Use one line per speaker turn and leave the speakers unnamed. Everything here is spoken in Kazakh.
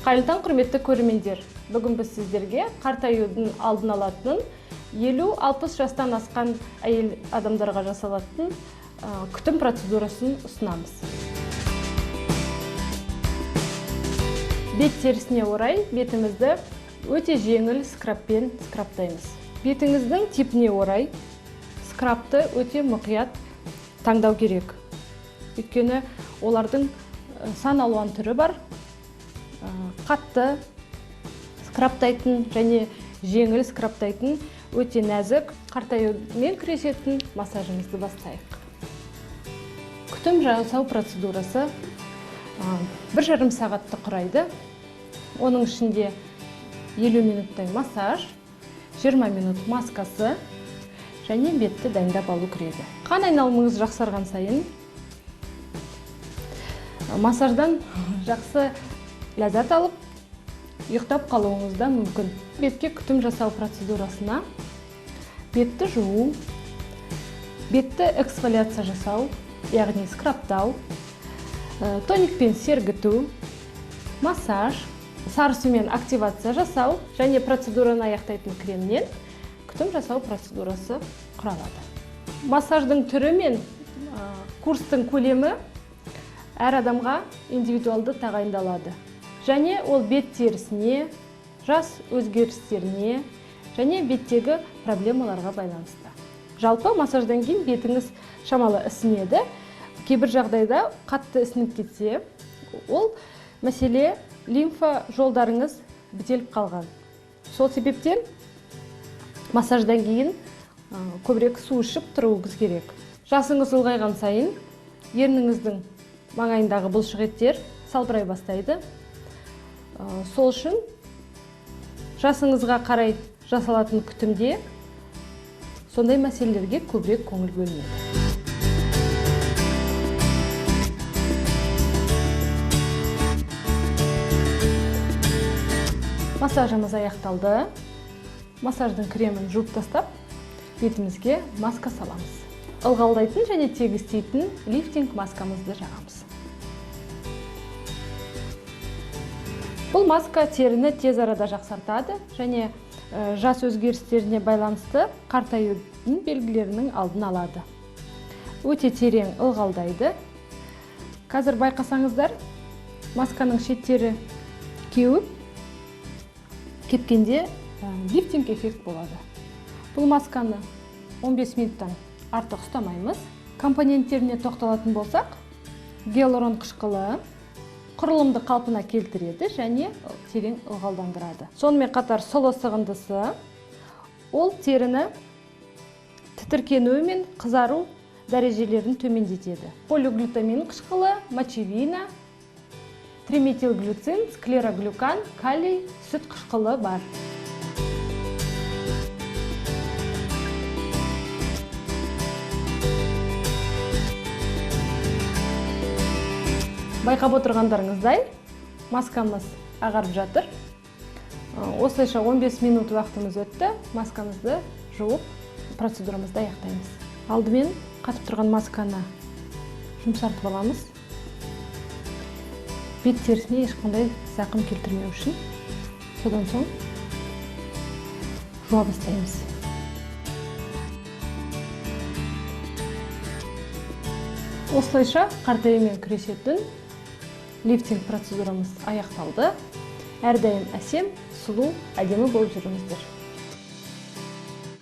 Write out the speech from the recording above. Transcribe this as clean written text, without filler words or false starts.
Қайырлы құрметті көрермендер, бүгін біз сіздерге қартаюдың алдын алатын 50-60 жастан асқан әйел адамдарға жасалатын күтім процедурасын ұсынамыз. Бет терісіне орай бетімізді өте жеңіл скрабпен скрабтаймыз. Бетіңіздің типіне орай скрабты өте мұқият таңдау керек. Өйткені олардың сан алуан түрі бар. Қатты скрабтайтын және жеңіл скрабтайтын өте нәзік қартаюмен күресетін массажымызды бастайық. Күтім жасау процедурасы 1,5 сағатты құрайды. Оның ішінде 50 минуттай массаж, 20 минут маскасы және бетті дайындап алу кіреді. Қан айналымыңыз жақсарған сайын массаждан жақсы ләззат алып, ұйықтап қалуыңыз да мүмкін. Бетке күтім жасау процедурасына бетті жуу, бетті эксфолиация жасау, яғни скрабтау, тоникпен сергіту, массаж, сары сумен активация жасау және процедураны аяқтайтын кремнен күтім жасау процедурасы құралады. Массаждың түрі мен курстың көлемі әр адамға индивидуалды тағайындалады. Және ол бет терісіне, жас өзгерістеріне және беттегі проблемаларға байланысты. Жалпы массаждан кейін бетіңіз шамалы ісінеді. Кейбір жағдайда қатты ісініп кетсе, ол мәселе лимфа жолдарыңыз бітеліп қалған. Сол себептен массаждан кейін көбірек су ішіп тұруыңыз керек. Жасыңыз ұлғайған сайын ерніңіздің маңайындағы бұлшық еттер салбырай бастайды. Сол үшін жасыңызға қарай жасалатын күтімде сондай мәселелерге көбірек көңіл бөлінеді. Массажымыз аяқталды. Массаждың кремін жуып тастап, бетімізге маска саламыз. Ылғалдайтын және тегістейтін лифтинг маскамызды жағамыз. Бұл маска теріні тез арада жақсартады және жас өзгерістеріне байланысты қартаюдың белгілерінің алдын алады. Өте терең ылғалдайды. Қазір байқасаңыздар, масканың шеттері кеуіп, кеткенде лифтинг эффект болады. Бұл масканы 15 минуттан артық ұстамаймыз. Компоненттеріне тоқталатын болсақ, гиалурон қышқылы құрылымды қалпына келтіреді және терең ылғалдандырады. Сонымен қатар сұлы сығындысы, ол теріні тітіркенуі мен қызару дәрежелерін төмендетеді. Полиглутамин қышқылы, мочевина, триметилглюцин, склероглюкан, калий, сүт қышқылы бар. Байқап отырғандарыңыздай, маскамыз ағарып жатыр. Осылайша 15 минут уақытымыз өтті. Маскамызды жуып, процедурамызды аяқтаймыз. Алдымен қатып тұрған масканы жұмсартып аламыз. Бет терісіне ешқандай зақым келтірмеу үшін. Содан соң жуа бастаймыз. Осылайша қартаюмен күресетін лифтинг процедурамыз аяқталды. Әрдайым әсем, сұлу, әдемі болып жүріңіздер.